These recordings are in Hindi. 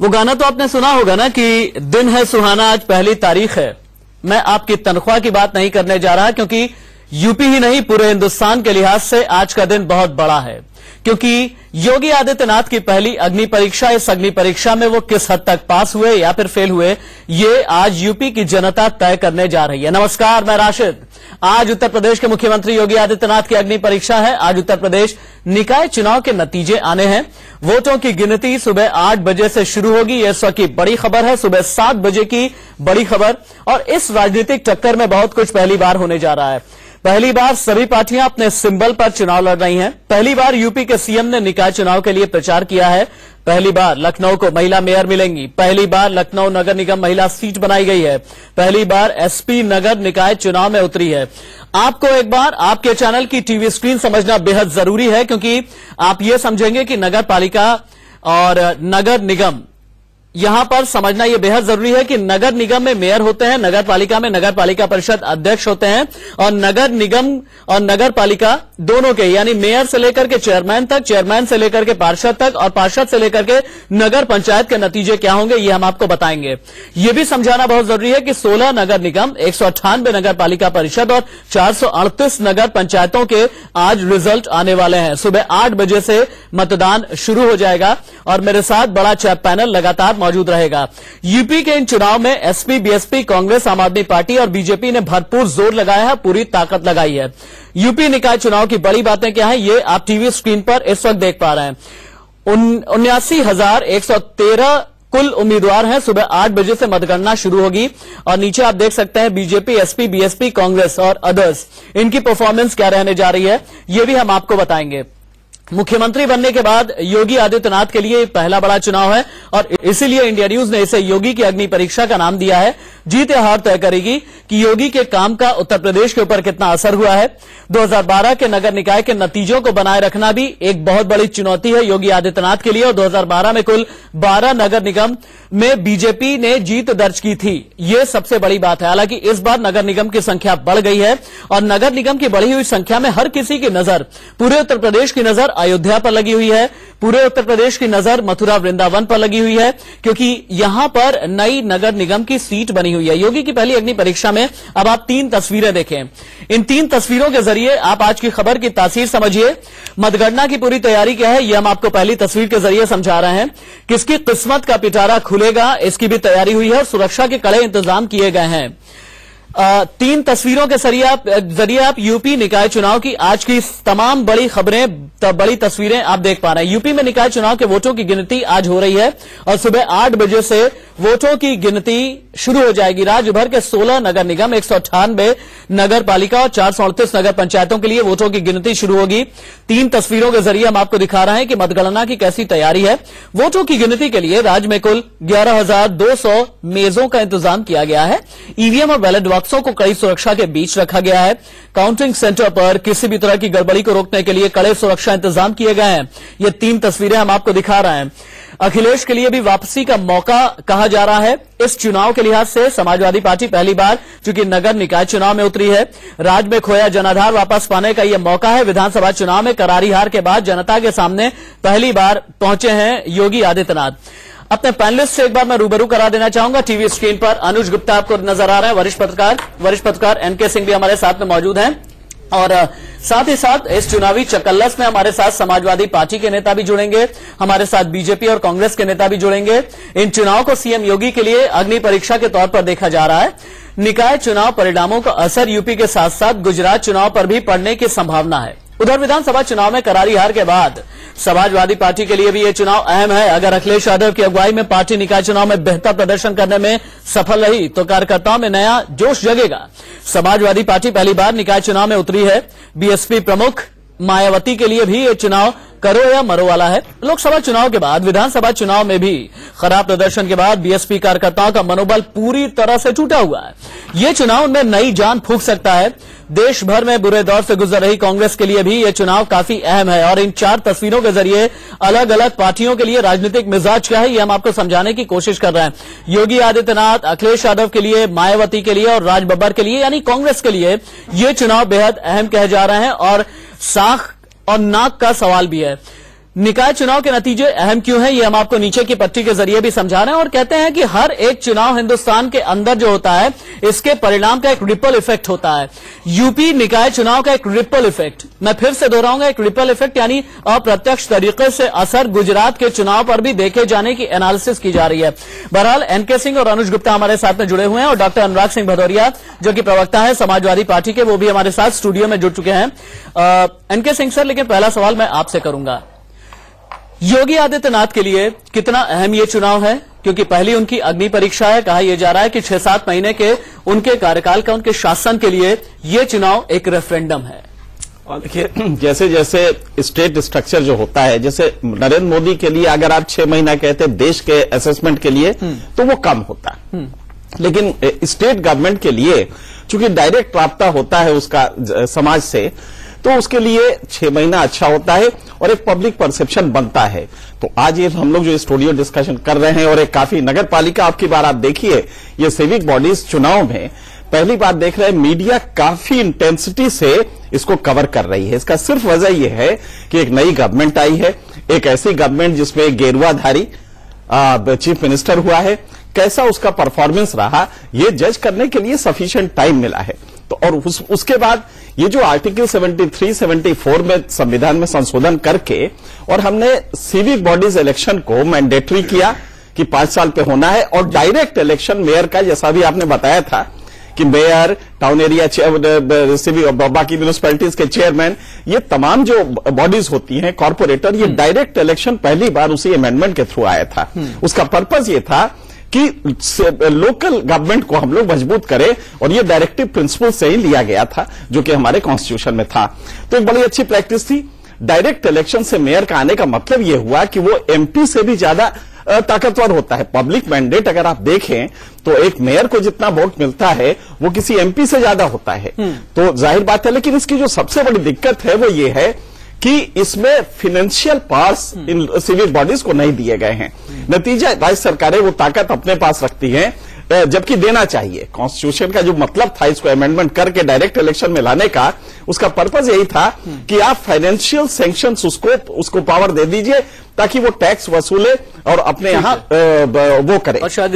वो गाना तो आपने सुना होगा ना कि दिन है सुहाना आज पहली तारीख है। मैं आपकी तनख्वाह की बात नहीं करने जा रहा क्योंकि यूपी ही नहीं पूरे हिंदुस्तान के लिहाज से आज का दिन बहुत बड़ा है, क्योंकि योगी आदित्यनाथ की पहली अग्नि परीक्षा, इस अग्नि परीक्षा में वो किस हद तक पास हुए या फिर फेल हुए, ये आज यूपी की जनता तय करने जा रही है। नमस्कार, मैं राशिद। आज उत्तर प्रदेश के मुख्यमंत्री योगी आदित्यनाथ की अग्नि परीक्षा है। आज उत्तर प्रदेश निकाय चुनाव के नतीजे आने हैं। वोटों की गिनती सुबह 8 बजे से शुरू होगी। यह इस वक्त की बड़ी खबर है, सुबह 7 बजे की बड़ी खबर। और इस राजनीतिक टक्कर में बहुत कुछ पहली बार होने जा रहा है। पहली बार सभी पार्टियां अपने सिंबल पर चुनाव लड़ रही हैं। पहली बार यूपी के सीएम ने निकाय चुनाव के लिए प्रचार किया है। पहली बार लखनऊ को महिला मेयर मिलेंगी। पहली बार लखनऊ नगर निगम महिला सीट बनाई गई है। पहली बार एसपी नगर निकाय चुनाव में उतरी है। आपको एक बार आपके चैनल की टीवी स्क्रीन समझना बेहद जरूरी है, क्योंकि आप ये समझेंगे कि नगर पालिका और नगर निगम, यहां पर समझना यह बेहद जरूरी है कि नगर निगम में मेयर होते हैं, नगर पालिका में नगर पालिका परिषद अध्यक्ष होते हैं, और नगर निगम और नगर पालिका दोनों के, यानी मेयर से लेकर के चेयरमैन तक, चेयरमैन से लेकर के पार्षद तक, और पार्षद से लेकर के नगर पंचायत के नतीजे क्या होंगे ये हम आपको बताएंगे। यह भी समझाना बहुत जरूरी है कि 16 नगर निगम, 198 नगर पालिका परिषद और 438 नगर पंचायतों के आज रिजल्ट आने वाले हैं। सुबह 8 बजे से मतदान शुरू हो जाएगा और मेरे साथ बड़ा चैप पैनल लगातार मौजूद रहेगा। यूपी के इन चुनाव में एसपी, बीएसपी, कांग्रेस, आम आदमी पार्टी और बीजेपी ने भरपूर जोर लगाया है, पूरी ताकत लगाई है। यूपी निकाय चुनाव की बड़ी बातें क्या हैं, ये आप टीवी स्क्रीन पर इस वक्त देख पा रहे हैं। 79,113 कुल उम्मीदवार हैं। सुबह 8 बजे से मतगणना शुरू होगी और नीचे आप देख सकते हैं बीजेपी, एसपी, बीएसपी, कांग्रेस और अदर्स, इनकी परफॉर्मेंस क्या रहने जा रही है ये भी हम आपको बताएंगे। मुख्यमंत्री बनने के बाद योगी आदित्यनाथ के लिए पहला बड़ा चुनाव है और इसीलिए इंडिया न्यूज ने इसे योगी की अग्नि परीक्षा का नाम दिया है। जीत या हार तय करेगी कि योगी के काम का उत्तर प्रदेश के ऊपर कितना असर हुआ है। 2012 के नगर निकाय के नतीजों को बनाए रखना भी एक बहुत बड़ी चुनौती है योगी आदित्यनाथ के लिए, और 2012 में कुल 12 नगर निगम में बीजेपी ने जीत दर्ज की थी। ये सबसे बड़ी बात है। हालांकि इस बार नगर निगम की संख्या बढ़ गई है और नगर निगम की बढ़ी हुई संख्या में हर किसी की नजर, पूरे उत्तर प्रदेश की नजर अयोध्या पर लगी हुई है, पूरे उत्तर प्रदेश की नजर मथुरा वृंदावन पर लगी हुई है, क्योंकि यहां पर नई नगर निगम की सीट बनी हुई है। योगी की पहली अग्नि परीक्षा में अब आप 3 तस्वीरें देखें। इन 3 तस्वीरों के जरिए आप आज की खबर की तासीर समझिए। मतगणना की पूरी तैयारी क्या है ये हम आपको पहली तस्वीर के जरिए समझा रहे हैं। किसकी किस्मत का पिटारा खुलेगा इसकी भी तैयारी हुई है और सुरक्षा के कड़े इंतजाम किए गए हैं। 3 तस्वीरों के जरिए आप यूपी निकाय चुनाव की आज की तमाम बड़ी खबरें, बड़ी तस्वीरें आप देख पा रहे हैं। यूपी में निकाय चुनाव के वोटों की गिनती आज हो रही है और सुबह 8 बजे से वोटों की गिनती शुरू हो जाएगी। राज्य भर के 16 नगर निगम, 198 नगर पालिका और 438 नगर पंचायतों के लिए वोटों की गिनती शुरू होगी। 3 तस्वीरों के जरिए हम आपको दिखा रहे हैं कि मतगणना की कैसी तैयारी है। वोटों की गिनती के लिए राज्य में कुल 11,200 मेजों का इंतजाम किया गया है। ईवीएम और बैलेट बॉक्सों को कड़ी सुरक्षा के बीच रखा गया है। काउंटिंग सेंटर पर किसी भी तरह की गड़बड़ी को रोकने के लिए कड़े सुरक्षा इंतजाम किए गए हैं। ये 3 तस्वीरें हम आपको दिखा रहे हैं। अखिलेश के लिए भी वापसी का मौका कहा जा रहा है। इस चुनाव के लिहाज से समाजवादी पार्टी पहली बार चूंकि नगर निकाय चुनाव में उतरी है, राज्य में खोया जनाधार वापस पाने का यह मौका है। विधानसभा चुनाव में करारी हार के बाद जनता के सामने पहली बार पहुंचे हैं योगी आदित्यनाथ। अपने पैनलिस्ट से एक बार मैं रूबरू करा देना चाहूंगा। टीवी स्क्रीन पर अनुज गुप्ता आपको नजर आ रहा है, वरिष्ठ पत्रकार एनके सिंह भी हमारे साथ में मौजूद हैं, और साथ ही साथ इस चुनावी चकल्लस में हमारे साथ समाजवादी पार्टी के नेता भी जुड़ेंगे, हमारे साथ बीजेपी और कांग्रेस के नेता भी जुड़ेंगे। इन चुनाव को सीएम योगी के लिए अग्नि परीक्षा के तौर पर देखा जा रहा है। निकाय चुनाव परिणामों का असर यूपी के साथ साथ गुजरात चुनाव पर भी पड़ने की संभावना है। उधर विधानसभा चुनाव में करारी हार के बाद समाजवादी पार्टी के लिए भी यह चुनाव अहम है। अगर अखिलेश यादव की अगुवाई में पार्टी निकाय चुनाव में बेहतर प्रदर्शन करने में सफल रही तो कार्यकर्ताओं में नया जोश जगेगा। समाजवादी पार्टी पहली बार निकाय चुनाव में उतरी है। बीएसपी प्रमुख मायावती के लिए भी ये चुनाव करो या मरो वाला है। लोकसभा चुनाव के बाद विधानसभा चुनाव में भी खराब प्रदर्शन के बाद बीएसपी कार्यकर्ताओं का मनोबल पूरी तरह से टूटा हुआ है। ये चुनाव उनमें नई जान फूंक सकता है। देश भर में बुरे दौर से गुजर रही कांग्रेस के लिए भी ये चुनाव काफी अहम है और इन 4 तस्वीरों के जरिए अलग अलग पार्टियों के लिए राजनीतिक मिजाज क्या है ये हम आपको समझाने की कोशिश कर रहे हैं। योगी आदित्यनाथ, अखिलेश यादव के लिए, मायावती के लिए और राज बब्बर के लिए यानी कांग्रेस के लिए ये चुनाव बेहद अहम कहे जा रहे हैं और साख और नाक का सवाल भी है। निकाय चुनाव के नतीजे अहम क्यों हैं, ये हम आपको नीचे की पट्टी के जरिए भी समझा रहे हैं और कहते हैं कि हर एक चुनाव हिंदुस्तान के अंदर जो होता है इसके परिणाम का एक रिपल इफेक्ट होता है। यूपी निकाय चुनाव का एक रिपल इफेक्ट, मैं फिर से दोहराऊंगा, एक रिपल इफेक्ट यानी अप्रत्यक्ष तरीके से असर गुजरात के चुनाव पर भी देखे जाने की एनालिसिस की जा रही है। बहरहाल एनके सिंह और अनुज गुप्ता हमारे साथ में जुड़े हुए हैं और डॉक्टर अनुराग सिंह भदौरिया जो कि प्रवक्ता है समाजवादी पार्टी के, वो भी हमारे साथ स्टूडियो में जुड़ चुके हैं। एनके सिंह सर, लेकिन पहला सवाल मैं आपसे करूंगा, योगी आदित्यनाथ के लिए कितना अहम ये चुनाव है, क्योंकि पहली उनकी अग्नि परीक्षा है। कहा यह जा रहा है कि 6-7 महीने के उनके कार्यकाल का, उनके शासन के लिए ये चुनाव एक रेफरेंडम है। और देखिए, जैसे जैसे स्टेट स्ट्रक्चर जो होता है, जैसे नरेंद्र मोदी के लिए अगर आप 6 महीना कहते हैं देश के असेसमेंट के लिए तो वो कम होता है, लेकिन स्टेट गवर्नमेंट के लिए चूंकि डायरेक्ट राब्ता होता है उसका समाज से, तो उसके लिए 6 महीना अच्छा होता है और एक पब्लिक परसेप्शन बनता है। तो आज ये हम लोग जो स्टूडियो डिस्कशन कर रहे हैं और एक काफी नगर पालिका, आपकी बार आप देखिए ये सिविक बॉडीज चुनाव में पहली बार देख रहे हैं मीडिया काफी इंटेंसिटी से इसको कवर कर रही है। इसका सिर्फ वजह यह है कि एक नई गवर्नमेंट आई है, एक ऐसी गवर्नमेंट जिसमें गेरुआधारी चीफ मिनिस्टर हुआ है, कैसा उसका परफॉर्मेंस रहा ये जज करने के लिए सफिशिएंट टाइम मिला है। तो और उसके बाद ये जो आर्टिकल 73-74 में संविधान में संशोधन करके और हमने सिविक बॉडीज इलेक्शन को मैंडेटरी किया कि 5 साल पे होना है, और डायरेक्ट इलेक्शन मेयर का, जैसा भी आपने बताया था कि मेयर, टाउन एरिया सिविक, बाकी म्यूनिसिपैलिटीज के चेयरमैन, ये तमाम जो बॉडीज होती हैं, कॉर्पोरेटर, ये डायरेक्ट इलेक्शन पहली बार उसी अमेंडमेंट के थ्रू आया था। उसका पर्पज ये था कि लोकल गवर्नमेंट को हम लोग मजबूत करें, और ये डायरेक्टिव प्रिंसिपल से ही लिया गया था जो कि हमारे कॉन्स्टिट्यूशन में था। तो एक बड़ी अच्छी प्रैक्टिस थी। डायरेक्ट इलेक्शन से मेयर का आने का मतलब ये हुआ कि वो एमपी से भी ज्यादा ताकतवर होता है। पब्लिक मैंडेट अगर आप देखें तो एक मेयर को जितना वोट मिलता है वो किसी एमपी से ज्यादा होता है। तो जाहिर बात है, लेकिन इसकी जो सबसे बड़ी दिक्कत है वो ये है कि इसमें financial powers in civic bodies को नहीं दिए गए हैं। नतीजा, राज्य सरकारें वो ताकत अपने पास रखती हैं जबकि देना चाहिए। कॉन्स्टिट्यूशन का जो मतलब था इसको अमेंडमेंट करके डायरेक्ट इलेक्शन में लाने का, उसका पर्पज यही था कि आप फाइनेंशियल सैंक्शंस उसको पावर दे दीजिए ताकि वो टैक्स वसूले और अपने यहाँ वो करे। और शायद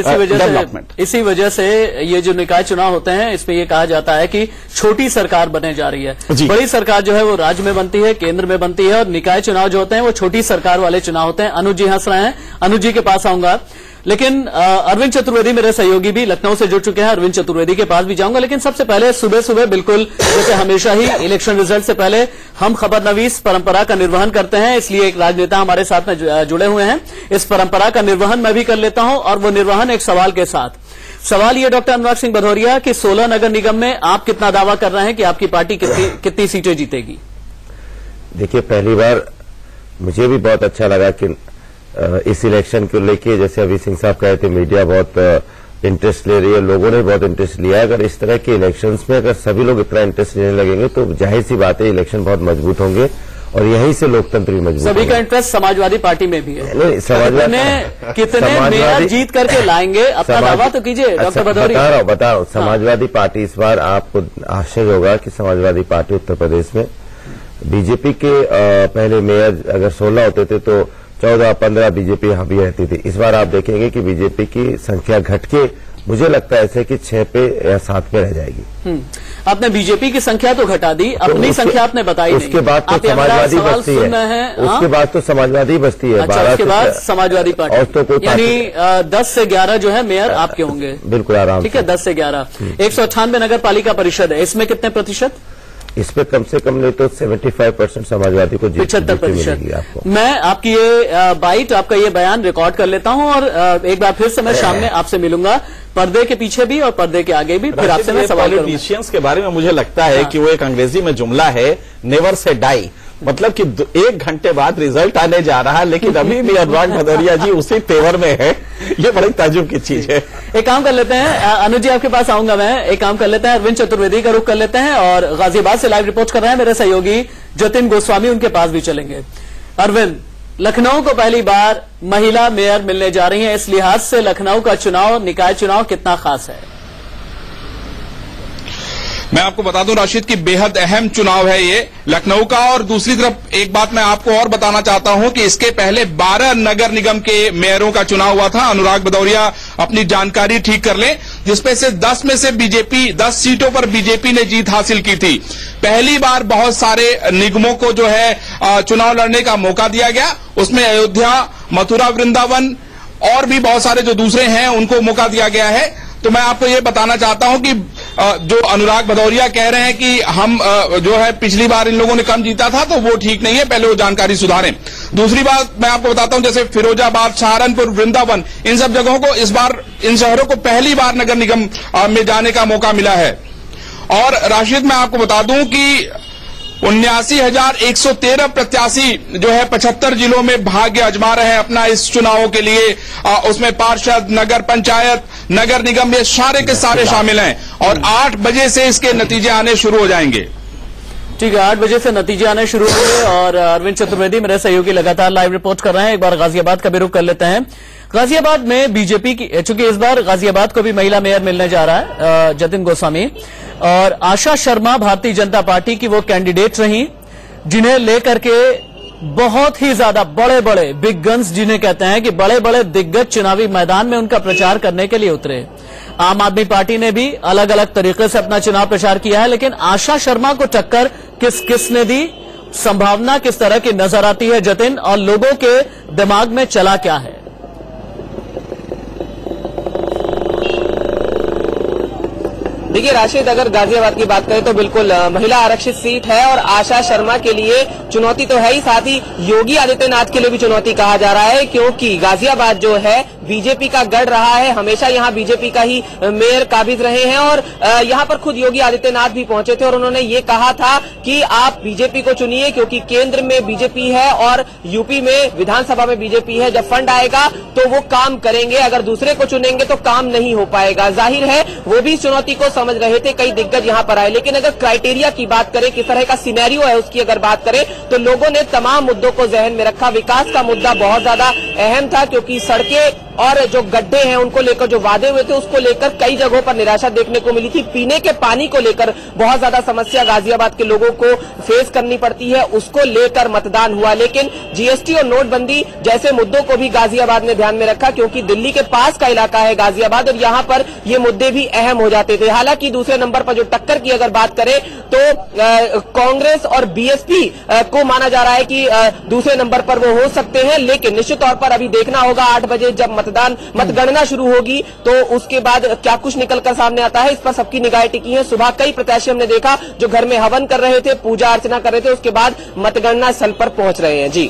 इसी वजह से ये जो निकाय चुनाव होते हैं इसमें ये कहा जाता है कि छोटी सरकार बनने जा रही है। बड़ी सरकार जो है वो राज्य में बनती है, केंद्र में बनती है, और निकाय चुनाव जो होते हैं वो छोटी सरकार वाले चुनाव होते हैं। अनुज जी हंस रहे हैं, अनुज जी के पास आऊंगा, लेकिन अरविंद चतुर्वेदी मेरे सहयोगी भी लखनऊ से जुड़ चुके हैं, अरविंद चतुर्वेदी के पास भी जाऊंगा। लेकिन सबसे पहले सुबह सुबह बिल्कुल जैसे हमेशा ही इलेक्शन रिजल्ट से पहले हम खबरनवीस परंपरा का निर्वहन करते हैं, इसलिए एक राजनेता हमारे साथ में जुड़े हुए हैं। इस परंपरा का निर्वहन मैं भी कर लेता हूं, और वो निर्वहन एक सवाल के साथ। सवाल ये डॉक्टर अनुराग सिंह भदौरिया कि 16 नगर निगम में आप कितना दावा कर रहे हैं कि आपकी पार्टी कितनी सीटें जीतेगी? देखिए, पहली बार मुझे भी बहुत अच्छा लगा कि इस इलेक्शन को लेके, जैसे अभी सिंह साहब कहे थे, मीडिया बहुत इंटरेस्ट ले रही है, लोगों ने बहुत इंटरेस्ट लिया है। अगर इस तरह के इलेक्शंस में अगर सभी लोग इतना इंटरेस्ट लेने लगेंगे तो जाहिर सी बात है इलेक्शन बहुत मजबूत होंगे और यहीं से लोकतंत्र भी मजबूत सभी का इंटरेस्ट समाजवादी पार्टी में भी है। नहीं, समाजवादी कितने मेयर जीत करके लाएंगे, अपना दावा तो कीजिए डॉक्टर भदौरिया। बता रहा हूँ, समाजवादी पार्टी इस बार, आपको आश्चर्य होगा कि समाजवादी पार्टी उत्तर प्रदेश में बीजेपी के पहले मेयर अगर 16 होते थे तो 14-15 बीजेपी यहाँ भी रहती थी। इस बार आप देखेंगे कि बीजेपी की संख्या घट के मुझे लगता है ऐसे कि 6 पे या 7 पे रह जाएगी। आपने बीजेपी की संख्या तो घटा दी, अपनी संख्या आपने बताई नहीं। उसके बाद तो समाजवादी बस्ती है, उसके बाद तो समाजवादी बस्ती है। अच्छा, उसके बाद समाजवादी पार्टी, यानी 10 से 11 जो है मेयर आपके होंगे। बिल्कुल आराम, ठीक है, 10 से 11। 198 नगर पालिका परिषद है, इसमें कितने प्रतिशत? इस पे कम से कम नहीं तो 75% समाजवादी को 75%। आपको मैं आपकी ये बाइट, आपका ये बयान रिकॉर्ड कर लेता हूं और एक बार फिर से मैं शाम में आपसे मिलूंगा, पर्दे के पीछे भी और पर्दे के आगे भी, फिर आपसे मैं सवाल करूंगा। पॉलिटिशियंस के बारे में मुझे लगता है कि वो एक अंग्रेजी में जुमला है, नेवर से डाई, मतलब कि 1 घंटे बाद रिजल्ट आने जा रहा है, लेकिन अभी भी अनुराग भदौरिया जी उसी तेवर में है। ये बड़ी ताज्जुब की चीज है। एक काम कर लेते हैं, अनुज जी आपके पास आऊंगा मैं, एक काम कर लेते हैं, अरविंद चतुर्वेदी का रुख कर लेते हैं, और गाजियाबाद से लाइव रिपोर्ट कर रहे हैं मेरे सहयोगी जतिन गोस्वामी, उनके पास भी चलेंगे। अरविंद, लखनऊ को पहली बार महिला मेयर मिलने जा रही है, इस लिहाज से लखनऊ का चुनाव, निकाय चुनाव कितना खास है? मैं आपको बता दूं राशिद की बेहद अहम चुनाव है ये लखनऊ का। और दूसरी तरफ एक बात मैं आपको और बताना चाहता हूं कि इसके पहले 12 नगर निगम के मेयरों का चुनाव हुआ था। अनुराग भदौरिया अपनी जानकारी ठीक कर लें, जिसमें से 10 में से बीजेपी 10 सीटों पर बीजेपी ने जीत हासिल की थी। पहली बार बहुत सारे निगमों को जो है चुनाव लड़ने का मौका दिया गया। उसमें अयोध्या, मथुरा, वृंदावन और भी बहुत सारे जो दूसरे हैं उनको मौका दिया गया है। तो मैं आपको ये बताना चाहता हूं कि जो अनुराग भदौरिया कह रहे हैं कि हम जो है पिछली बार इन लोगों ने कम जीता था, तो वो ठीक नहीं है, पहले वो जानकारी सुधारें। दूसरी बात मैं आपको बताता हूं, जैसे फिरोजाबाद, सहारनपुर, वृंदावन, इन सब जगहों को इस बार, इन शहरों को पहली बार नगर निगम में जाने का मौका मिला है। और राशिद मैं आपको बता दूं कि 79,113 प्रत्याशी जो है 75 जिलों में भाग्य आजमा रहे हैं अपना इस चुनावों के लिए। उसमें पार्षद, नगर पंचायत, नगर निगम, ये सारे के सारे शामिल हैं। और 8 बजे से इसके नतीजे आने शुरू हो जाएंगे। ठीक है, 8 बजे से नतीजे आने शुरू होंगे। और अरविंद चतुर्वेदी मेरे सहयोगी लगातार लाइव रिपोर्ट कर रहे हैं। एक बार गाजियाबाद का भी रुख कर लेते हैं। गाजियाबाद में बीजेपी की, चूंकि इस बार गाजियाबाद को भी महिला मेयर मिलने जा रहा है, जतिन गोस्वामी, और आशा शर्मा भारतीय जनता पार्टी की वो कैंडिडेट रही जिन्हें लेकर के बहुत ही ज्यादा बड़े बड़े बिग गन्स, जिन्हें कहते हैं कि बड़े बड़े दिग्गज चुनावी मैदान में उनका प्रचार करने के लिए उतरे। आम आदमी पार्टी ने भी अलग अलग तरीके से अपना चुनाव प्रचार किया है, लेकिन आशा शर्मा को टक्कर किस ने दी, संभावना किस तरह की नजर आती है जतिन, और लोगों के दिमाग में चला क्या है? देखिए राशिद, अगर गाजियाबाद की बात करें तो बिल्कुल महिला आरक्षित सीट है और आशा शर्मा के लिए चुनौती तो है ही, साथ ही योगी आदित्यनाथ के लिए भी चुनौती कहा जा रहा है, क्योंकि गाजियाबाद जो है बीजेपी का गढ़ रहा है। हमेशा यहाँ बीजेपी का ही मेयर काबिज रहे हैं। और यहाँ पर खुद योगी आदित्यनाथ भी पहुंचे थे और उन्होंने ये कहा था कि आप बीजेपी को चुनिए, क्योंकि केंद्र में बीजेपी है और यूपी में विधानसभा में बीजेपी है। जब फंड आएगा तो वो काम करेंगे, अगर दूसरे को चुनेंगे तो काम नहीं हो पाएगा। जाहिर है वो भी चुनौती को समझ रहे थे, कई दिग्गज यहाँ पर आए। लेकिन अगर क्राइटेरिया की बात करें, किस तरह का सिनेरियो है उसकी अगर बात करें, तो लोगों ने तमाम मुद्दों को जहन में रखा। विकास का मुद्दा बहुत ज्यादा अहम था, क्योंकि सड़कें और जो गड्ढे हैं उनको लेकर जो वादे हुए थे उसको लेकर कई जगहों पर निराशा देखने को मिली थी। पीने के पानी को लेकर बहुत ज्यादा समस्या गाजियाबाद के लोगों को फेस करनी पड़ती है, उसको लेकर मतदान हुआ। लेकिन जीएसटी और नोटबंदी जैसे मुद्दों को भी गाजियाबाद ने ध्यान में रखा, क्योंकि दिल्ली के पास का इलाका है गाजियाबाद और यहाँ पर ये मुद्दे भी अहम हो जाते थे। हालांकि दूसरे नंबर पर जो टक्कर की अगर बात करें तो कांग्रेस और बीएसपी को माना जा रहा है कि दूसरे नंबर पर वो हो सकते हैं। लेकिन निश्चित तौर पर अभी देखना होगा 8 बजे जब मतगणना शुरू होगी तो उसके बाद क्या कुछ निकलकर सामने आता है, इस पर सबकी निगाहें टिकी हैं। सुबह कई प्रत्याशी हमने देखा जो घर में हवन कर रहे थे, पूजा अर्चना कर रहे थे, उसके बाद मतगणना स्थल पर पहुंच रहे हैं। जी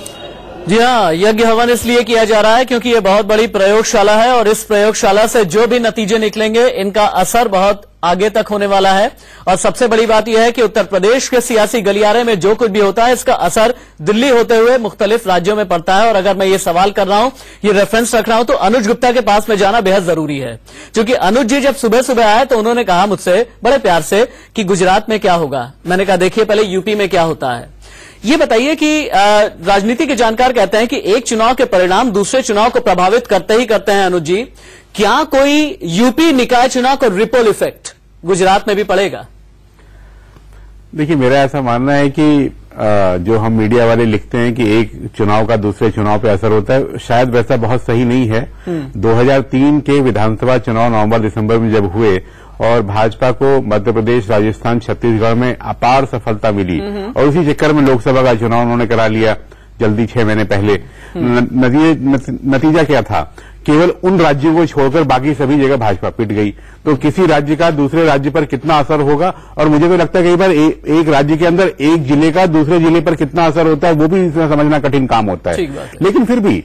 हाँ, यज्ञ हवन इसलिए किया जा रहा है क्योंकि ये बहुत बड़ी प्रयोगशाला है और इस प्रयोगशाला से जो भी नतीजे निकलेंगे इनका असर बहुत आगे तक होने वाला है। और सबसे बड़ी बात यह है कि उत्तर प्रदेश के सियासी गलियारे में जो कुछ भी होता है इसका असर दिल्ली होते हुए मुख्तलिफ राज्यों में पड़ता है। और अगर मैं ये सवाल कर रहा हूं, ये रेफरेंस रख रहा हूं, तो अनुज गुप्ता के पास में जाना बेहद जरूरी है, क्योंकि अनुज जी जब सुबह सुबह आए तो उन्होंने कहा मुझसे बड़े प्यार से कि गुजरात में क्या होगा। मैंने कहा देखिए पहले यूपी में क्या होता है। ये बताइए कि राजनीति के जानकार कहते हैं कि एक चुनाव के परिणाम दूसरे चुनाव को प्रभावित करते ही करते हैं। अनुज जी, क्या कोई यूपी निकाय चुनाव को रिपल इफेक्ट गुजरात में भी पड़ेगा? देखिए, मेरा ऐसा मानना है कि जो हम मीडिया वाले लिखते हैं कि एक चुनाव का दूसरे चुनाव पे असर होता है, शायद वैसा बहुत सही नहीं है। 2003 के विधानसभा चुनाव नवंबर दिसंबर में जब हुए और भाजपा को मध्य प्रदेश, राजस्थान, छत्तीसगढ़ में अपार सफलता मिली और उसी चक्कर में लोकसभा का चुनाव उन्होंने करा लिया जल्दी 6 महीने पहले। नतीजा क्या था? केवल उन राज्यों को छोड़कर बाकी सभी जगह भाजपा पिट गई। तो किसी राज्य का दूसरे राज्य पर कितना असर होगा, और मुझे तो लगता है कई बार एक राज्य के अंदर एक जिले का दूसरे जिले पर कितना असर होता है वो भी समझना कठिन काम होता है। लेकिन फिर भी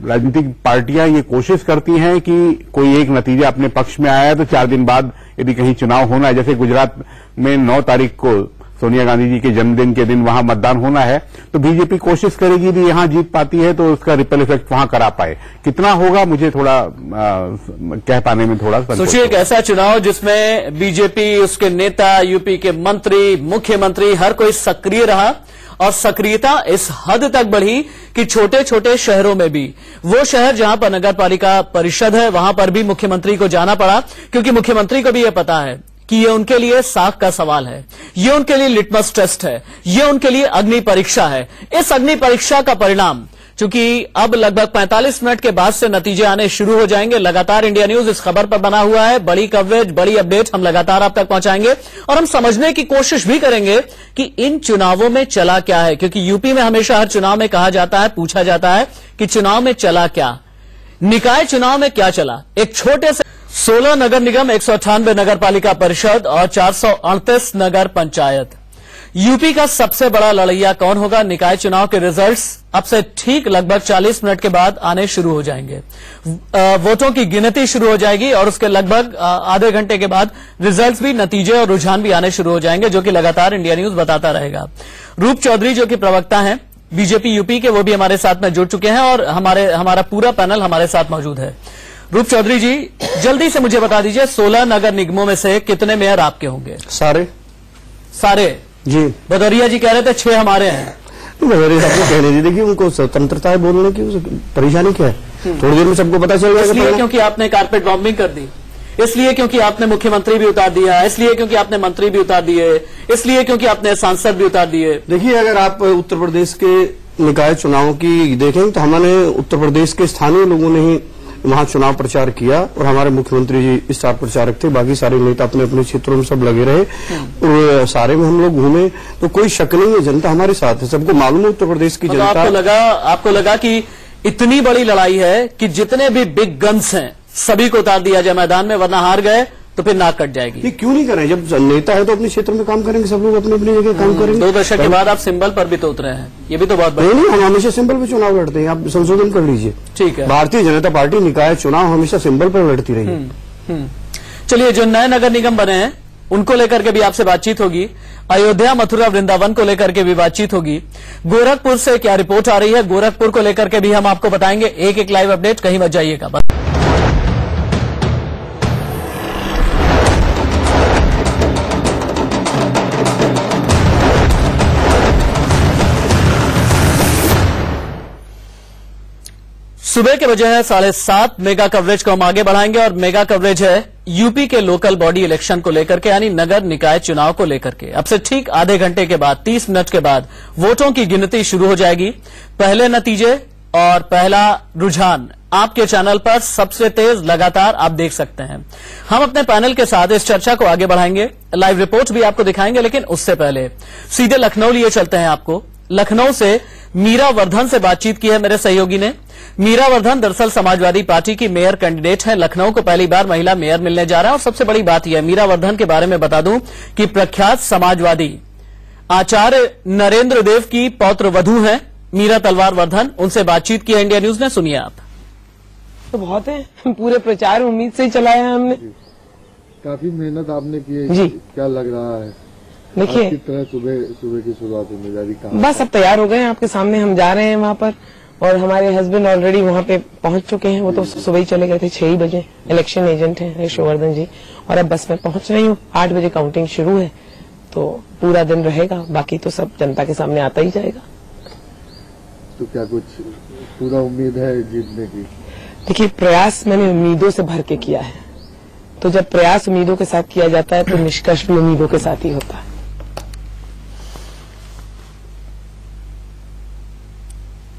राजनीतिक पार्टियां ये कोशिश करती हैं कि कोई एक नतीजा अपने पक्ष में आया तो 4 दिन बाद यदि कहीं चुनाव होना है, जैसे गुजरात में 9 तारीख को सोनिया गांधी जी के जन्मदिन के दिन वहां मतदान होना है, तो बीजेपी कोशिश करेगी भी यहां जीत पाती है तो उसका रिपल इफेक्ट वहां करा पाए। कितना होगा मुझे थोड़ा कह पाने में थोड़ा सोचिए। एक ऐसा चुनाव जिसमें बीजेपी, उसके नेता, यूपी के मंत्री, मुख्यमंत्री, हर कोई सक्रिय रहा और सक्रियता इस हद तक बढ़ी कि छोटे छोटे शहरों में भी, वो शहर जहां पर नगर पालिका परिषद है वहां पर भी मुख्यमंत्री को जाना पड़ा, क्योंकि मुख्यमंत्री को भी यह पता है कि ये उनके लिए साख का सवाल है, ये उनके लिए लिटमस टेस्ट है, ये उनके लिए अग्नि परीक्षा है। इस अग्नि परीक्षा का परिणाम चूंकि अब लगभग 45 मिनट के बाद से नतीजे आने शुरू हो जाएंगे। लगातार इंडिया न्यूज इस खबर पर बना हुआ है, बड़ी कवरेज, बड़ी अपडेट हम लगातार आप तक पहुंचाएंगे और हम समझने की कोशिश भी करेंगे कि इन चुनावों में चला क्या है, क्योंकि यूपी में हमेशा हर चुनाव में कहा जाता है, पूछा जाता है कि चुनाव में चला क्या, निकाय चुनाव में क्या चला। एक छोटे से 16 नगर निगम, 198 नगर पालिका परिषद और 438 नगर पंचायत। यूपी का सबसे बड़ा लड़ैया कौन होगा? निकाय चुनाव के रिजल्ट्स अब से ठीक लगभग 40 मिनट के बाद आने शुरू हो जाएंगे। वोटों की गिनती शुरू हो जाएगी और उसके लगभग आधे घंटे के बाद रिजल्ट्स भी, नतीजे और रुझान भी आने शुरू हो जाएंगे, जो कि लगातार इंडिया न्यूज बताता रहेगा। रूप चौधरी जो कि प्रवक्ता हैं बीजेपी यूपी के, वो भी हमारे साथ में जुड़ चुके हैं और हमारा पूरा पैनल हमारे साथ मौजूद है। रूप चौधरी जी, जल्दी से मुझे बता दीजिए 16 नगर निगमों में से कितने मेयर आपके होंगे? सारे जी। भदौरिया जी कह रहे थे 6 हमारे हैं। तो भदौरिया साहब को कहने दीजिए कि उनको स्वतंत्रता है बोलने की, परेशानी क्या है? थोड़ी देर में सबको पता चल जाएगा। इसलिए क्योंकि आपने कारपेट बॉम्बिंग कर दी, इसलिए क्योंकि आपने मुख्यमंत्री भी उतार दिया, इसलिए क्योंकि आपने मंत्री भी उतार दिए, इसलिए क्योंकि आपने सांसद भी उतार दिए। देखिए, अगर आप उत्तर प्रदेश के निकाय चुनाव की देखें तो हमने उत्तर प्रदेश के स्थानीय लोगों ने ही वहां चुनाव प्रचार किया और हमारे मुख्यमंत्री जी स्टार प्रचारक थे, बाकी सारे नेता अपने अपने क्षेत्रों में सब लगे रहे और सारे में हम लोग घूमे, तो कोई शक नहीं है, जनता हमारे साथ है, सबको मालूम है उत्तर प्रदेश की जनता। आपको लगा कि इतनी बड़ी लड़ाई है कि जितने भी बिग गन्स हैं सभी को उतार दिया जाए मैदान में, वरना हार गए तो फिर नाक कट जाएगी। ये क्यों नहीं करें? जब नेता है तो अपने क्षेत्र में काम करेंगे, सब लोग अपनी अपनी जगह काम करेंगे। 2 दशक के बाद आप सिंबल पर भी तो उतरे हैं, ये भी तो बहुत बड़ी। नहीं, हम हमेशा सिंबल पे चुनाव लड़ते हैं, आप संशोधन कर लीजिए। ठीक है, भारतीय जनता पार्टी निकाय चुनाव हमेशा सिंबल पर लड़ती रही है। चलिए, जो नए नगर निगम बने हैं उनको लेकर के भी आपसे बातचीत होगी, अयोध्या, मथुरा, वृंदावन को लेकर के भी बातचीत होगी। गोरखपुर से क्या रिपोर्ट आ रही है, गोरखपुर को लेकर के भी हम आपको बताएंगे। एक लाइव अपडेट, कहीं मत जाइएगा। सुबह के बजे है 7:30। मेगा कवरेज को हम आगे बढ़ाएंगे और मेगा कवरेज है यूपी के लोकल बॉडी इलेक्शन को लेकर के, यानी नगर निकाय चुनाव को लेकर के। अब से ठीक आधे घंटे के बाद, 30 मिनट के बाद वोटों की गिनती शुरू हो जाएगी। पहले नतीजे और पहला रुझान आपके चैनल पर सबसे तेज लगातार आप देख सकते हैं। हम अपने पैनल के साथ इस चर्चा को आगे बढ़ाएंगे, लाइव रिपोर्ट भी आपको दिखाएंगे, लेकिन उससे पहले सीधे लखनऊ लिए चलते हैं। आपको लखनऊ से मीरा वर्धन से बातचीत की है मेरे सहयोगी ने। मीरा वर्धन दरअसल समाजवादी पार्टी की मेयर कैंडिडेट है। लखनऊ को पहली बार महिला मेयर मिलने जा रहा है और सबसे बड़ी बात यह है, मीरा वर्धन के बारे में बता दूं कि प्रख्यात समाजवादी आचार्य नरेंद्र देव की पौत्र वधू हैं मीरा तलवार वर्धन। उनसे बातचीत की है इंडिया न्यूज ने, सुनिए आप। तो बहुत है, पूरे प्रचार उम्मीद से ही चलाया है हमने। काफी मेहनत आपने की है जी। क्या लग रहा है? देखिए, किस तरह सुबह की शुरुआत जिम्मेदारी कहाँ? बस अब तैयार हो गए हैं, आपके सामने हम जा रहे हैं वहाँ पर और हमारे हस्बैंड ऑलरेडी वहाँ पे पहुंच चुके हैं। वो तो सुबह ही चले गए थे, 6 ही बजे। इलेक्शन एजेंट हैं यशोवर्धन जी, और अब बस में पहुंच रही हूँ। 8 बजे काउंटिंग शुरू है, तो पूरा दिन रहेगा, बाकी तो सब जनता के सामने आता ही जाएगा। तो क्या कुछ पूरा उम्मीद है जीतने की? देखिए, प्रयास मैंने उम्मीदों से भर के किया है, तो जब प्रयास उम्मीदों के साथ किया जाता है तो निष्कर्ष भी उम्मीदों के साथ ही होता है।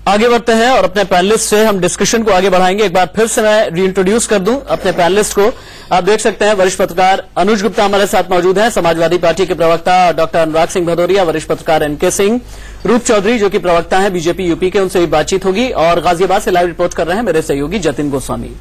आगे बढ़ते हैं और अपने पैनलिस्ट से हम डिस्कशन को आगे बढ़ाएंगे। एक बार फिर से मैं रीइंट्रोड्यूस कर दूं अपने पैनलिस्ट को। आप देख सकते हैं वरिष्ठ पत्रकार अनुज गुप्ता हमारे साथ मौजूद हैं, समाजवादी पार्टी के प्रवक्ता डॉक्टर अनुराग सिंह भदौरिया, वरिष्ठ पत्रकार एनके सिंह, रूप चौधरी जो कि प्रवक्ता हैं बीजेपी यूपी के, उनसे भी बातचीत होगी, और गाजियाबाद से लाइव रिपोर्ट कर रहे हैं मेरे सहयोगी जतिन गोस्वामी।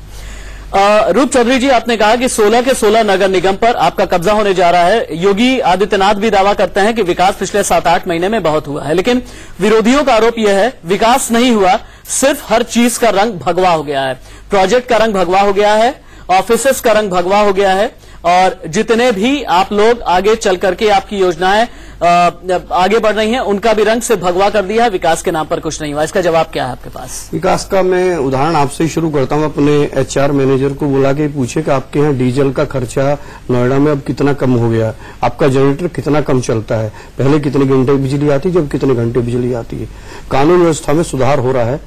रूप चौधरी जी, आपने कहा कि 16 के 16 नगर निगम पर आपका कब्जा होने जा रहा है। योगी आदित्यनाथ भी दावा करते हैं कि विकास पिछले 7-8 महीने में बहुत हुआ है, लेकिन विरोधियों का आरोप यह है विकास नहीं हुआ, सिर्फ हर चीज का रंग भगवा हो गया है। प्रोजेक्ट का रंग भगवा हो गया है, ऑफिसेस का रंग भगवा हो गया है, और जितने भी आप लोग आगे चल करके आपकी योजनाएं आगे बढ़ रही हैं उनका भी रंग से भगवा कर दिया है, विकास के नाम पर कुछ नहीं हुआ। इसका जवाब क्या है आपके पास? विकास का मैं उदाहरण आपसे ही शुरू करता हूं। अपने एचआर मैनेजर को बुला के पूछे कि आपके यहाँ डीजल का खर्चा नोएडा में अब कितना कम हो गया, आपका जनरेटर कितना कम चलता है, पहले कितने घंटे बिजली आती, जब कितने घंटे बिजली आती है। कानून व्यवस्था में सुधार हो रहा है,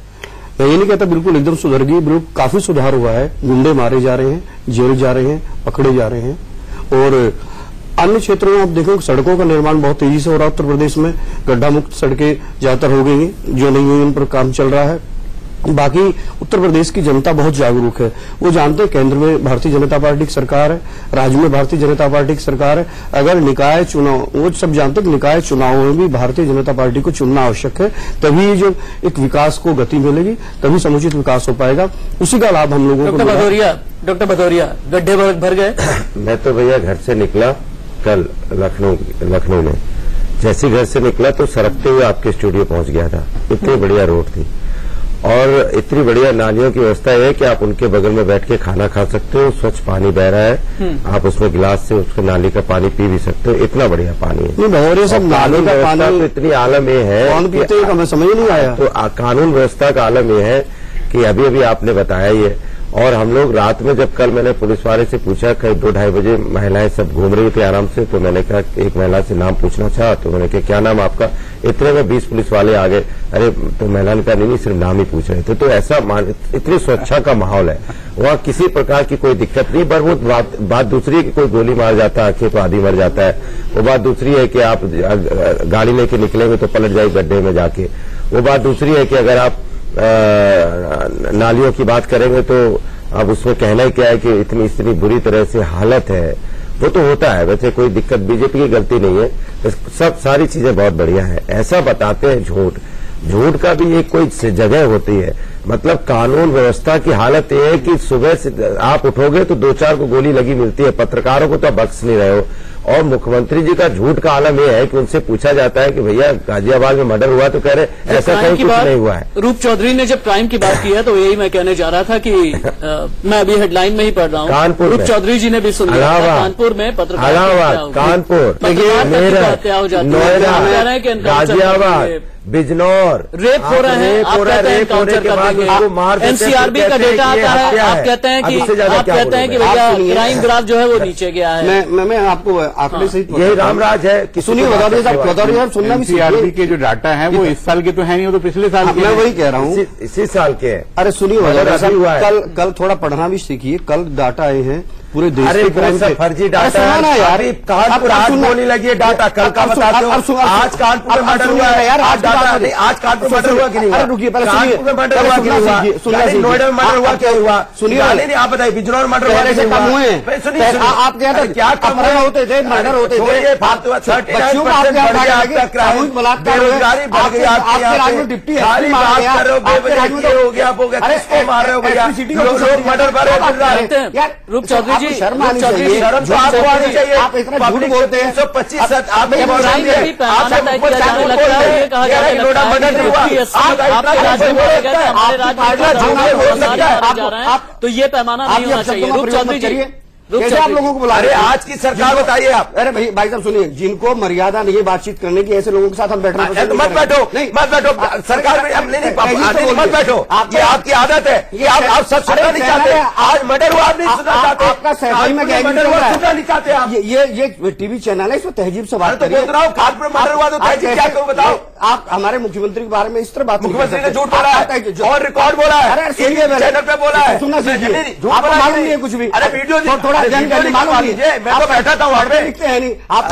मैं ये नहीं कहता बिल्कुल एकदम सुधर गई, बिल्कुल काफी सुधार हुआ है। गुंडे मारे जा रहे हैं, जेल जा रहे हैं, पकड़े जा रहे हैं, और अन्य क्षेत्रों में आप देखो सड़कों का निर्माण बहुत तेजी से हो रहा है। उत्तर प्रदेश में गड्ढा मुक्त सड़कें ज्यादातर हो गई हैं, जो नहीं हुई उन पर काम चल रहा है। बाकी उत्तर प्रदेश की जनता बहुत जागरूक है, वो जानते हैं केंद्र में भारतीय जनता पार्टी की सरकार है, राज्य में भारतीय जनता पार्टी की सरकार है। अगर निकाय चुनाव, वो सब जानते हैं कि निकाय चुनावों में भी भारतीय जनता पार्टी को चुनना आवश्यक है, तभी जो एक विकास को गति मिलेगी, तभी समुचित विकास हो पाएगा। उसी का लाभ हम लोगों को। डॉक्टर भदौरिया, गड्ढे भर गए? मैं तो भैया घर से निकला कल लखनऊ में, जैसे घर से निकला तो सड़कते हुए आपके स्टूडियो पहुंच गया था। इतनी बढ़िया रोड थी और इतनी बढ़िया नालियों की व्यवस्था है कि आप उनके बगल में बैठ के खाना खा सकते हो, स्वच्छ पानी बह रहा है, आप उसमें गिलास से उसके नाली का पानी पी भी सकते हो, इतना बढ़िया पानी है। सब नाली का पानी तो इतनी आलम ये है, कौन पीते हैं हमें समझ नहीं आया। तो कानून व्यवस्था का आलम ये है कि अभी अभी आपने बताया ये, और हम लोग रात में जब कल मैंने पुलिस वाले से पूछा, करीब 2-2:30 बजे महिलाएं सब घूम रही थी आराम से, तो मैंने कहा एक महिला से नाम पूछना चाहा, तो मैंने कहा क्या नाम आपका? इतने में 20 पुलिस वाले आ गए। अरे तो महिला ने कहा नहीं सिर्फ नाम ही पूछ रहे थे। तो ऐसा इतनी सुरक्षा का माहौल है वहाँ, किसी प्रकार की कोई दिक्कत नहीं। पर वो बात दूसरी है कि कोई गोली मार जाता है, आंखें तो आदि मर जाता है। वो बात दूसरी है कि आप गाड़ी लेके निकलेंगे तो पलट जाए गड्ढे में जाके। वो बात दूसरी है कि अगर आप नालियों की बात करेंगे तो अब उसमें कहना ही क्या है कि इतनी बुरी तरह से हालत है, वो तो होता है। वैसे कोई दिक्कत बीजेपी की गलती नहीं है, सब सारी चीजें बहुत बढ़िया है। ऐसा बताते हैं झूठ का भी एक कोई जगह होती है। मतलब कानून व्यवस्था की हालत यह है कि सुबह से आप उठोगे तो 2-4 को गोली लगी मिलती है, पत्रकारों को तो आप बख्श नहीं रहे हो। और मुख्यमंत्री जी का झूठ का आलम यह है कि उनसे पूछा जाता है कि भैया गाजियाबाद में मर्डर हुआ, तो कह रहे ऐसा कहीं कुछ नहीं हुआ है। रूप चौधरी ने जब क्राइम की बात की है तो यही मैं कहने जा रहा था कि मैं अभी हेडलाइन में ही पढ़ रहा हूँ, कानपुर रूप चौधरी जी ने भी सुन लिया कानपुर में पत्रकार, कानपुर, नोएडा, गाजियाबाद, बिजनौर रेप हो रहे हैं, आप कहते हैं काउंटर कर देंगे। एनसीआरबी का डेटा आता है, आप कहते हैं कि भैया क्राइम ग्राफ जो है वो नीचे गया है। मैं आपको आंकड़े से यही रामराज है। सुनिए भदौरिया साहब, सुनना भी। एनसीआरबी के जो डाटा है वो इस साल के तो है नहीं, वो तो पिछले साल के। मैं वही कह रहा हूँ, इसी साल के। अरे सुनिए भदौरिया साहब, कल थोड़ा पढ़ना भी सीखिए। कल डाटा आए हैं पूरे देश के फर्जी डाटा यार। कानपुर आज बोलने लगी है डाटा, कल का बताते हो। आज कानपुर में मर्डर हुआ है यार, आज कानपुर में मर्डर हुआ कि नहीं हुआ? रुकिए पहले कानपुर में मर्डर हुआ कि नहीं हुआ? नोएडा में मर्डर हुआ क्या हुआ? सुनिए नहीं आप बताइए, बिजनौर में मर्डर हुआ से कम हुए? आपके यहाँ क्या कम होते थे, मर्डर होते थे, बच्चियों को आपके यहाँ बेरोजगारी बढ़ गई, आपके राज्य में डिप्टी खाली बात कर रहे हो, बेवजह हो गया, किसको मार रहे हो भैया? लोग मर्डर कर रूप चौधरी जी, शर्म आनी चाहिए, आपको आनी चाहिए। आप इतना झूठ बोलते हैं। 125 आप तो ये पैमाना नहीं होना चाहिए। रूप चौधरी जी, कैसे आप लोगों को बुला रहे हैं? आज की सरकार बताइए आप। अरे भाई साहब सुनिए, जिनको मर्यादा नहीं है बातचीत करने की, ऐसे लोगों के साथ हम बैठना मत बैठो, मत बैठो। सरकार में नहीं मत बैठो, ये आपकी आदत है। ये आप सब सुनना नहीं चाहते। आज मर्डर हुआ, आप नहीं सुनना चाहते। आपका सहकारी में सुनना नहीं चाहते आप। ये टीवी चैनल है, इसमें तहजीब से बात करिए। कानपुर में मर्डर हुआ तो तहजीब क्या करूं बताओ? आप हमारे मुख्यमंत्री के बारे में इस तरह बात, मुख्यमंत्री ने झूठ बोला है और रिकॉर्ड बोला है, चैनल पे बोला है। सुनना सीखिए, आपको मालूम नहीं है कुछ भी। अरे वीडियो थोड़ा जानकारी मालूम नहीं है। मैं तो बैठा था वहाँ पे, लिखते हैं नहीं आप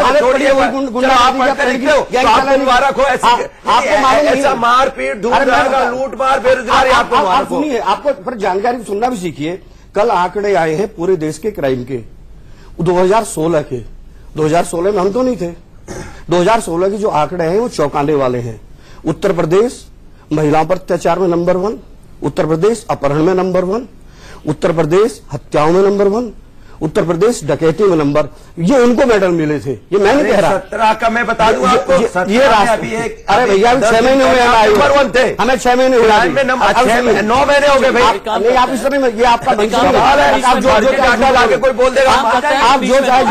ऐसा मारपीट, लूट मार, बेरोजगारी। आप सुनिए, आपको पर जानकारी सुनना भी सीखिए। कल आंकड़े आए हैं पूरे देश के क्राइम के 2016 के। 2016 में हम तो नहीं थे। 2016 के जो आंकड़े हैं वो चौंकाने वाले हैं। उत्तर प्रदेश महिलाओं पर अत्याचार में नंबर 1, उत्तर प्रदेश अपहरण में नंबर 1, उत्तर प्रदेश हत्याओं में नंबर 1, उत्तर प्रदेश डकैती में नंबर। ये उनको मेडल मिले थे, ये मैं नहीं कह रहा। 17 का मैं बता दूं आपको, ये राष्ट्र अरे भैया 6 महीने हुए हमें 6 महीने हुए, 9 महीने हो गए भाई। नहीं आप इस तरह ये आपका सवाल है। आप जो लाके कोई बोल देगा, आप जो चाहे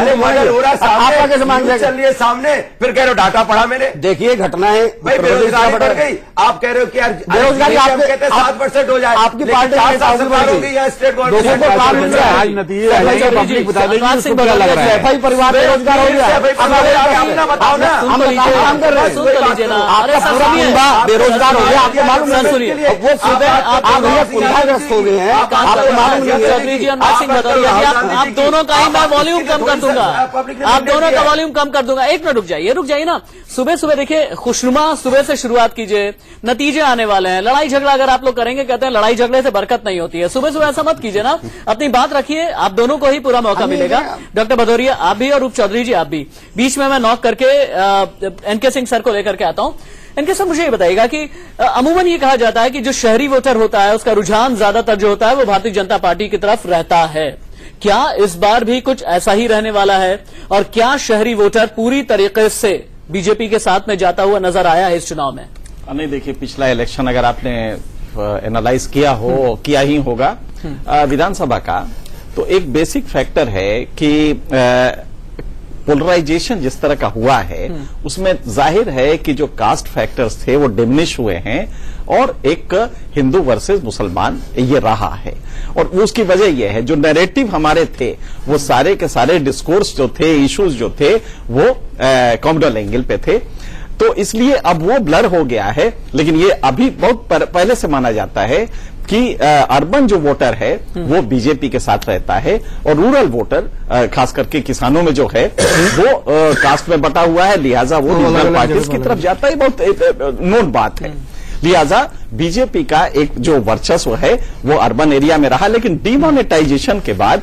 हो रहा है आपका कैसे मान चलिए सामने, फिर कह रहे हो डाटा पढ़ा मैंने। देखिए घटना है भाई, बेरोजगारी बढ़ गई। आप कह रहे हो कि यार बेरोजगारी आप कहते 7% हो जाए, आपकी पार्टी होगी या स्टेट गवर्नमेंट आज नतीजे पब्लिक बता देगी अनुराग सिंह उसको क्या लग रहा है। सैफई परिवार बेरोजगार हो गया है। बताओ ना, हम काम कर रहे हैं, सुन तो लीजिए ना। अरे आपका पूरा कुंबा बेरोजगार हो गया, आपको मालूम सर नहीं। सुनिए, वो सुबह आप भैया कुंभाग्रस्त हो गए हैं, आपको मालूम नहीं है। चौधरी जी अनुराग सिंह भदौरिया जी, आप दोनों का ही मैं वॉल्यूम कम कर दूंगा, आप दोनों का वॉल्यूम कम कर दूंगा। एक मिनट रुक जाइए ना। सुबह सुबह देखिए, खुशनुमा सुबह से शुरुआत कीजिए, नतीजे आने वाले हैं। लड़ाई झगड़ा अगर आप लोग करेंगे, कहते हैं लड़ाई झगड़े से बरकत नहीं होती है। सुबह सुबह ऐसा मत कीजिए ना, अपनी बात रखिए, आप दोनों को ही पूरा मौका मिलेगा। डॉक्टर भदौरिया आप भी और रूप चौधरी जी आप भी। बीच में मैं नॉक करके एनके सिंह सर को लेकर के आता हूं। एनके सर, मुझे ये बताइएगा कि अमूमन ये कहा जाता है कि जो शहरी वोटर होता है उसका रुझान ज्यादातर जो होता है वो भारतीय जनता पार्टी की तरफ रहता है। क्या इस बार भी कुछ ऐसा ही रहने वाला है? और क्या शहरी वोटर पूरी तरीके से बीजेपी के साथ में जाता हुआ नजर आया है इस चुनाव में? नहीं, देखिए, पिछला इलेक्शन अगर आपने एनालाइज किया ही होगा विधानसभा का, तो एक बेसिक फैक्टर है कि पोलराइजेशन जिस तरह का हुआ है उसमें जाहिर है कि जो कास्ट फैक्टर्स थे वो डिमिनिश हुए हैं और एक हिंदू वर्सेस मुसलमान ये रहा है। और उसकी वजह यह है, जो नैरेटिव हमारे थे वो सारे के सारे डिस्कोर्स जो थे, इश्यूज जो थे, वो कॉमनल एंगल पे थे, तो इसलिए अब वो ब्लर हो गया है। लेकिन ये अभी बहुत पहले से माना जाता है कि अर्बन जो वोटर है वो बीजेपी के साथ रहता है और रूरल वोटर खास करके किसानों में जो है वो कास्ट में बटा हुआ है, लिहाजा वो रीजनल पार्टीज की तरफ जाता है। बहुत नोन बात है। लिहाजा बीजेपी का एक जो वर्चस्व है वो अर्बन एरिया में रहा, लेकिन डीमोनेटाइजेशन के बाद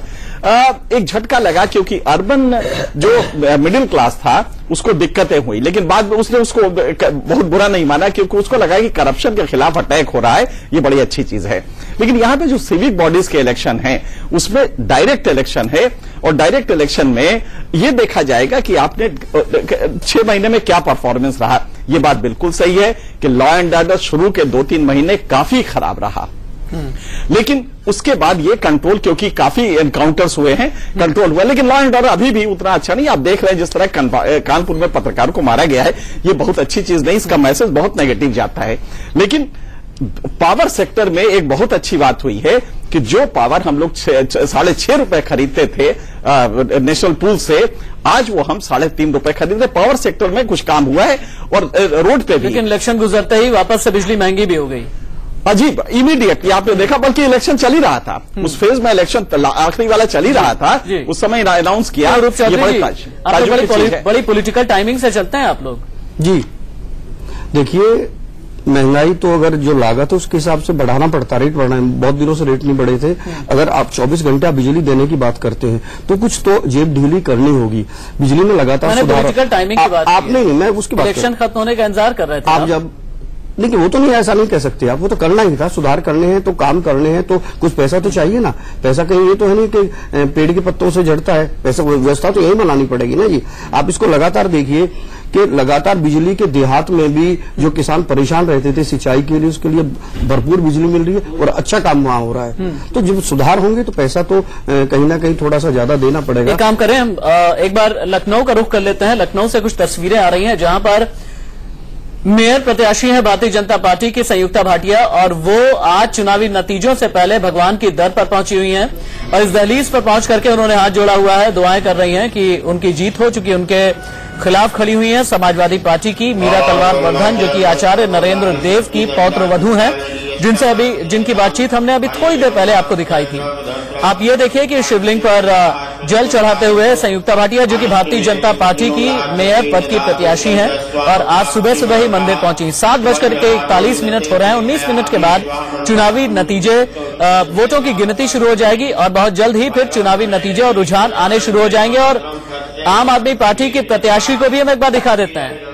एक झटका लगा, क्योंकि अर्बन जो मिडिल क्लास था उसको दिक्कतें हुई, लेकिन बाद में उसने उसको बहुत बुरा नहीं माना, क्योंकि उसको लगा कि करप्शन के खिलाफ अटैक हो रहा है, ये बड़ी अच्छी चीज है। लेकिन यहां पे जो सिविक बॉडीज के इलेक्शन हैं उसमें डायरेक्ट इलेक्शन है, और डायरेक्ट इलेक्शन में ये देखा जाएगा कि आपने 6 महीने में क्या परफॉर्मेंस रहा। ये बात बिल्कुल सही है कि लॉ एंड ऑर्डर शुरू के 2-3 महीने काफी खराब रहा, लेकिन उसके बाद ये कंट्रोल, क्योंकि काफी एनकाउंटर्स हुए हैं, कंट्रोल हुआ, लेकिन लॉ एंड ऑर्डर अभी भी उतना अच्छा नहीं। आप देख रहे हैं जिस तरह कानपुर में पत्रकारों को मारा गया है, ये बहुत अच्छी चीज नहीं, इसका मैसेज बहुत नेगेटिव जाता है। लेकिन पावर सेक्टर में एक बहुत अच्छी बात हुई है कि जो पावर हम लोग 6.5 रुपए खरीदते थे नेशनल पूल से, आज वो हम 3.5 रुपए खरीदते। पावर सेक्टर में कुछ काम हुआ है और रोड पे भी। लेकिन इलेक्शन गुजरते ही वापस से बिजली महंगी भी हो गई, अजीब, इमीडिएटली आपने देखा, बल्कि इलेक्शन चल ही रहा था, उस फेज में इलेक्शन आखिरी वाला चल ही रहा था, उस समय अनाउंस किया। बड़ी पॉलिटिकल टाइमिंग से चलते हैं आप लोग जी। देखिए, महंगाई तो अगर जो लागत है उसके हिसाब से बढ़ाना पड़ता, रेट बढ़ाना, बहुत दिनों से रेट नहीं बढ़े थे। अगर आप 24 घंटे बिजली देने की बात करते हैं तो कुछ तो जेब ढीली करनी होगी। बिजली में लगातार सुधार, पॉलिटिकल टाइमिंग की बात आप नहीं, मैं उसकी बात, इलेक्शन खत्म होने का इंतजार कर रहे थे आप जब, देखिए वो तो नहीं, ऐसा नहीं कह सकते आप, वो तो करना ही था, सुधार करने हैं तो काम करने हैं तो कुछ पैसा तो चाहिए ना। पैसा कहीं ये तो है नहीं कि पेड़ के पत्तों से झड़ता है, पैसा व्यवस्था तो यही बनानी पड़ेगी ना जी। आप इसको लगातार देखिए कि लगातार बिजली के देहात में भी जो किसान परेशान रहते थे सिंचाई के लिए, उसके लिए भरपूर बिजली मिल रही है और अच्छा काम वहां हो रहा है। तो जब सुधार होंगे तो पैसा तो कहीं ना कहीं थोड़ा सा ज्यादा देना पड़ेगा। एक काम करें, हम एक बार लखनऊ का रुख कर लेते हैं। लखनऊ से कुछ तस्वीरें आ रही हैं जहां पर मेयर प्रत्याशी है भारतीय जनता पार्टी की संयुक्ता भाटिया, और वो आज चुनावी नतीजों से पहले भगवान की दर पर पहुंची हुई हैं और इस दहलीज पर पहुंच करके उन्होंने हाथ जोड़ा हुआ है, दुआएं कर रही हैं कि उनकी जीत हो चुकी। उनके खिलाफ खड़ी हुई हैं समाजवादी पार्टी की मीरा तलवार वर्धन, जो कि आचार्य नरेंद्र देव की पौत्र वधू हैं, जिनकी बातचीत हमने अभी थोड़ी देर पहले आपको दिखाई थी। आप ये देखिए कि शिवलिंग पर जल चढ़ाते हुए संयुक्ता भाटिया, जो कि भारतीय जनता पार्टी की मेयर पद की प्रत्याशी हैं, और आज सुबह सुबह ही मंदिर पहुंची। 7:41 हो रहे हैं। 19 मिनट के बाद चुनावी नतीजे, वोटों की गिनती शुरू हो जाएगी और बहुत जल्द ही फिर चुनावी नतीजे और रुझान आने शुरू हो जाएंगे। और आम आदमी पार्टी के प्रत्याशी को भी हम एक बार दिखा देते हैं।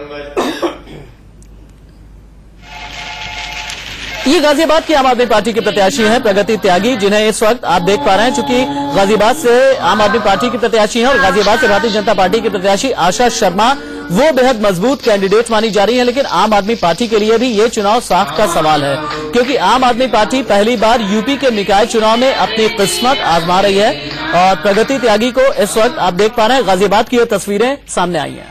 ये गाजियाबाद की आम आदमी पार्टी के प्रत्याशी हैं प्रगति त्यागी, जिन्हें इस वक्त आप देख पा रहे हैं, चूंकि गाजियाबाद से आम आदमी पार्टी की प्रत्याशी हैं और गाजियाबाद से भारतीय जनता पार्टी की प्रत्याशी आशा शर्मा वो बेहद मजबूत कैंडिडेट मानी जा रही है। लेकिन आम आदमी पार्टी के लिए भी ये चुनाव साख का सवाल है, क्योंकि आम आदमी पार्टी पहली बार यूपी के निकाय चुनाव में अपनी किस्मत आजमा रही है। और प्रगति त्यागी को इस वक्त आप देख पा रहे हैं, गाजियाबाद की ये तस्वीरें सामने आई हैं।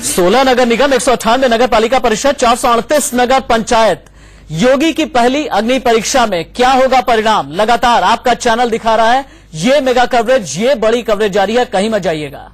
16 नगर निगम, 198 नगर पालिका परिषद, 438 नगर पंचायत, योगी की पहली अग्नि परीक्षा में क्या होगा परिणाम, लगातार आपका चैनल दिखा रहा है। ये मेगा कवरेज, ये बड़ी कवरेज जारी है, कहीं मत जाइएगा।